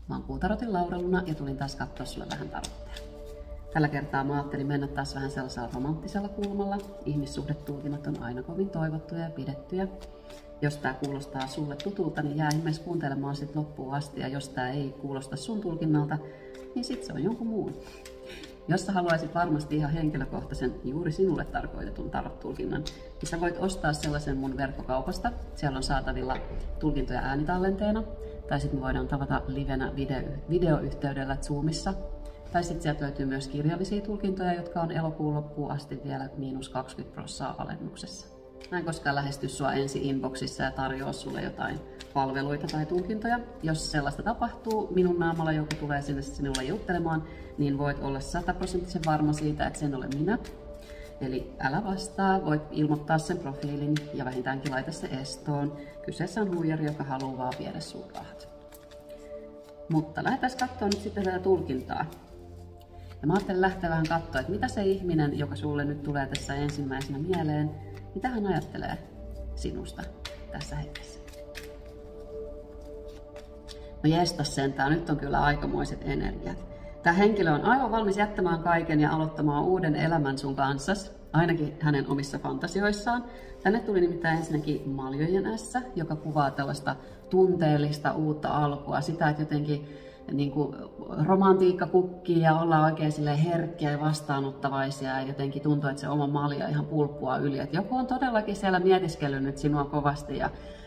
Mä oon Puutarotin Laura-Luna ja tulin taas katsoa sulle vähän tarotteja. Tällä kertaa mä ajattelin mennä taas vähän sellaisella romanttisella kulmalla. Ihmissuhdetulkinnat on aina kovin toivottuja ja pidettyjä. Jos tää kuulostaa sulle tutulta, niin jää ihmeessä kuuntelemaan sit loppuun asti. Ja jos tää ei kuulosta sun tulkinnalta, niin sit se on jonkun muun. Jos sä haluaisit varmasti ihan henkilökohtaisen, juuri sinulle tarkoitetun tarot-tulkinnan, niin sä voit ostaa sellaisen mun verkkokaupasta. Siellä on saatavilla tulkintoja äänitallenteena. Tai sitten me voidaan tavata livenä videoyhteydellä Zoomissa. Tai sitten sieltä löytyy myös kirjallisia tulkintoja, jotka on elokuun loppuun asti vielä -20% alennuksessa. Mä en koskaan lähesty sua ensi inboxissa ja tarjoa sulle jotain palveluita tai tulkintoja. Jos sellaista tapahtuu, minun naamalla joku tulee sinne sinulle juttelemaan, niin voit olla 100% varma siitä, että sen olen minä. Eli älä vastaa, voit ilmoittaa sen profiilin ja vähintäänkin laita se estoon. Kyseessä on huijari, joka haluaa vaan viedä sun rahat. Mutta lähdetään katsoa nyt sitten tätä tulkintaa. Ja mä ajattelin lähteä vähän katsoa, että mitä se ihminen, joka sulle nyt tulee tässä ensimmäisenä mieleen, mitä hän ajattelee sinusta tässä hetkessä. No jestas sentään, nyt on kyllä aikamoiset energiat. Tämä henkilö on aivan valmis jättämään kaiken ja aloittamaan uuden elämän sun kanssas, ainakin hänen omissa fantasioissaan. Tänne tuli nimittäin ensinnäkin maljojen ässä, joka kuvaa tällaista tunteellista uutta alkua, sitä, että jotenkin niin kuin romantiikka kukkii ja ollaan oikein herkkiä ja vastaanottavaisia ja jotenkin tuntuu, että se oma malja ihan pulppua yli. Että joku on todellakin siellä mietiskellyt nyt sinua kovasti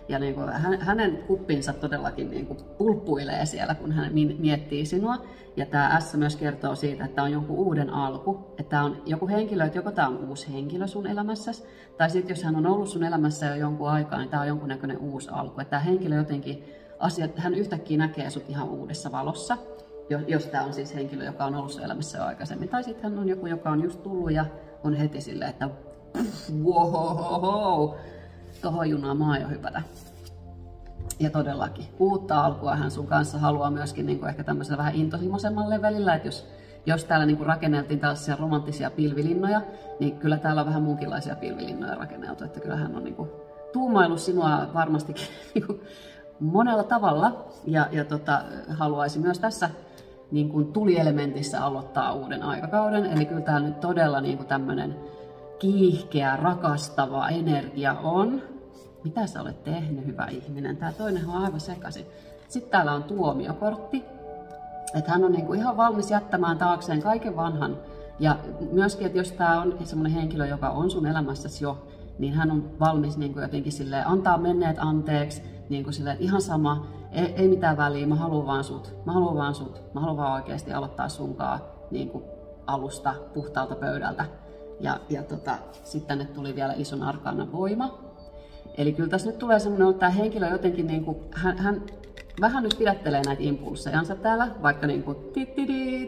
ja niin kuin hänen kuppinsa todellakin niin kuin pulppuilee siellä, kun hän miettii sinua. Ja tämä S myös kertoo siitä, että tämä on jonkun uuden alku. Että tämä on joku henkilö, että joko tämä on uusi henkilö sun elämässäsi, tai sitten jos hän on ollut sun elämässä jo jonkun aikaa, niin tämä on jonkunnäköinen uusi alku. Että tämä henkilö jotenkin hän yhtäkkiä näkee sut ihan uudessa valossa, jos tämä on siis henkilö, joka on ollut sun elämässä jo aikaisemmin. Tai sitten hän on joku, joka on just tullut ja on heti silleen, että wow, tohon junaan maa jo hypätä. Ja todellakin, uutta alkua hän sun kanssa haluaa myöskin niin kuin ehkä tämmöisellä vähän intohimoisemman levelillä, että jos täällä niin kuin rakenneltiin tällaisia romanttisia pilvilinnoja, niin kyllä täällä on vähän muunkinlaisia pilvilinnoja rakenneltu, että kyllä hän on niin kuin tuumaillut sinua varmastikin niin kuin monella tavalla ja haluaisi myös tässä niin kuin tulielementissä aloittaa uuden aikakauden. Eli kyllä täällä nyt todella niin kuin tämmöinen kiihkeä, rakastava energia on. Mitä sä olet tehnyt, hyvä ihminen? Tää toinen on aivan sekaisin. Sitten täällä on tuomiokortti. Että hän on niin kuin ihan valmis jättämään taakseen kaiken vanhan. Ja myöskin, että jos tää on semmoinen henkilö, joka on sun elämässäsi jo, niin hän on valmis niin kuin jotenkin silleen, antaa menneet anteeksi. Niin kuin silleen, ihan sama, ei mitään väliä, mä haluan vaan sut. Mä haluan vaan oikeasti aloittaa sunkaan niin kuin alusta, puhtaalta pöydältä. Ja sitten tänne tuli vielä ison arkaanan voima. Eli kyllä tässä nyt tulee semmoinen, että tämä henkilö jotenkin, niin kuin, hän vähän nyt pidättelee näitä impulssejansa täällä, vaikka niin kuin,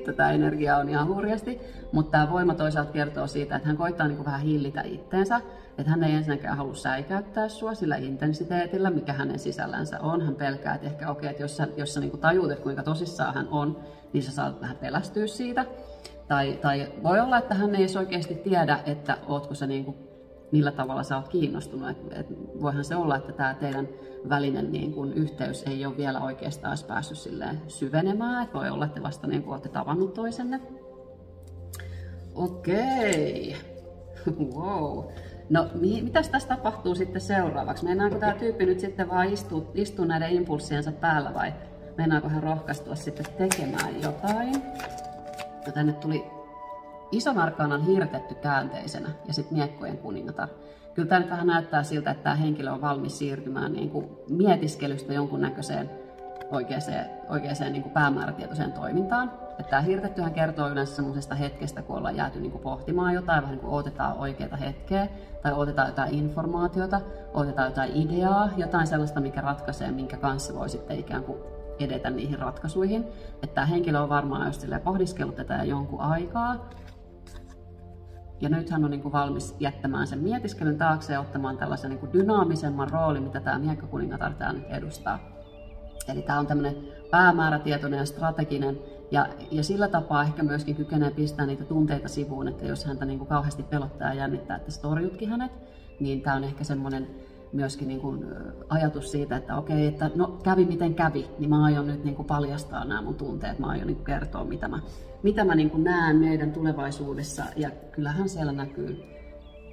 tätä energiaa on ihan hurjasti, mutta tämä voima toisaalta kertoo siitä, että hän koittaa niin kuin vähän hillitä itteensä, että hän ei ensinnäkään halua säikäyttää sua sillä intensiteetillä, mikä hänen sisällänsä on. Hän pelkää, että ehkä okei, että jos sä niin kuin tajuut, että kuinka tosissaan hän on, niin sä saat vähän pelästyä siitä. Tai voi olla, että hän ei edes oikeasti tiedä, että ootko sä niin kuin, millä tavalla sä oot kiinnostunut. Et voihan se olla, että tämä teidän välinen niin kun, yhteys ei ole vielä oikeastaan päässyt silleen syvenemään. Et voi olla, että vasta niin kun, olette tavannut toisenne. Okei. Wow. No, mitäs tässä tapahtuu sitten seuraavaksi? Meinaako tämä tyyppi nyt sitten vaan istua näiden impulssiensa päällä vai meinaako hän rohkaistua sitten tekemään jotain? No, tänne tuli ison arkaanan hirtetty käänteisenä ja sitten miekkojen kuningatar. Kyllä tämä nyt vähän näyttää siltä, että tämä henkilö on valmis siirtymään niin kuin mietiskelystä jonkunnäköiseen oikeaan niin kuin päämäärätietoiseen toimintaan. Että tämä hirtettyhän kertoo yleensä semmoisesta hetkestä, kun ollaan jääty niin kuin pohtimaan jotain, vähän niin kuin odotetaan oikeaa hetkeä, tai odotetaan jotain informaatiota, odotetaan jotain ideaa, jotain sellaista, mikä ratkaisee, minkä kanssa voi sitten ikään kuin edetä niihin ratkaisuihin. Että tämä henkilö on varmaan just pohdiskellut tätä jonkun aikaa. Ja nyt hän on niin kuin valmis jättämään sen mietiskelyn taakse ja ottamaan tällaisen niin kuin dynaamisemman roolin, mitä tämä miekkokuningatar täällä nyt edustaa. Eli tämä on tämmöinen päämäärätietoinen ja strateginen ja sillä tapaa ehkä myöskin kykenee pistää niitä tunteita sivuun, että jos häntä niin kuin kauheasti pelottaa ja jännittää, että sä torjutkin hänet, niin tämä on ehkä semmoinen myöskin niin kuin ajatus siitä, että okei, että no kävi miten kävi, niin mä aion nyt niin kuin paljastaa nämä mun tunteet, mä aion niin kuin kertoa, mitä mä niin kuin näen meidän tulevaisuudessa, ja kyllähän siellä näkyy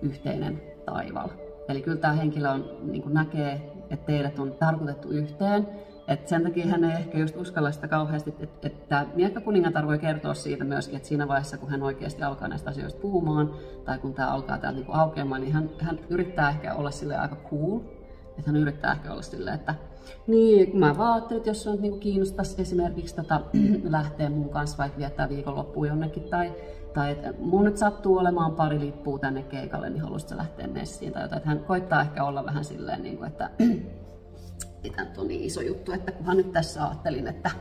yhteinen taival. Eli kyllä tämä henkilö on, niin kuin näkee, että teidät on tarkoitettu yhteen. Et sen takia hän ei ehkä just uskalla sitä kauheasti, että miekkakuningatar voi kertoa siitä myöskin, että siinä vaiheessa, kun hän oikeasti alkaa näistä asioista puhumaan, tai kun tämä alkaa täältä niinku aukeamaan, niin hän yrittää ehkä olla silleen aika cool. Että hän yrittää ehkä olla silleen, että niin, mä vaan ajattelin, että jos se niinku kiinnostaisi esimerkiksi lähteä mun kanssa vaikka viettää viikonloppuun jonnekin, tai että mun nyt sattuu olemaan pari lippua tänne keikalle, niin haluaisitko lähteä messiin tai jotain. Että hän koittaa ehkä olla vähän silleen, niin kuin, että ei tämä on niin iso juttu, että kunhan nyt tässä ajattelin, että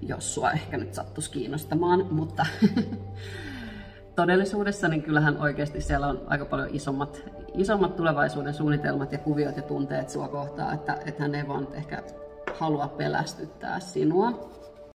jos sua ehkä nyt sattuisi kiinnostamaan, mutta todellisuudessa niin kyllähän oikeasti siellä on aika paljon isommat tulevaisuuden suunnitelmat ja kuviot ja tunteet sua kohtaan, että hän ei vaan ehkä halua pelästyttää sinua.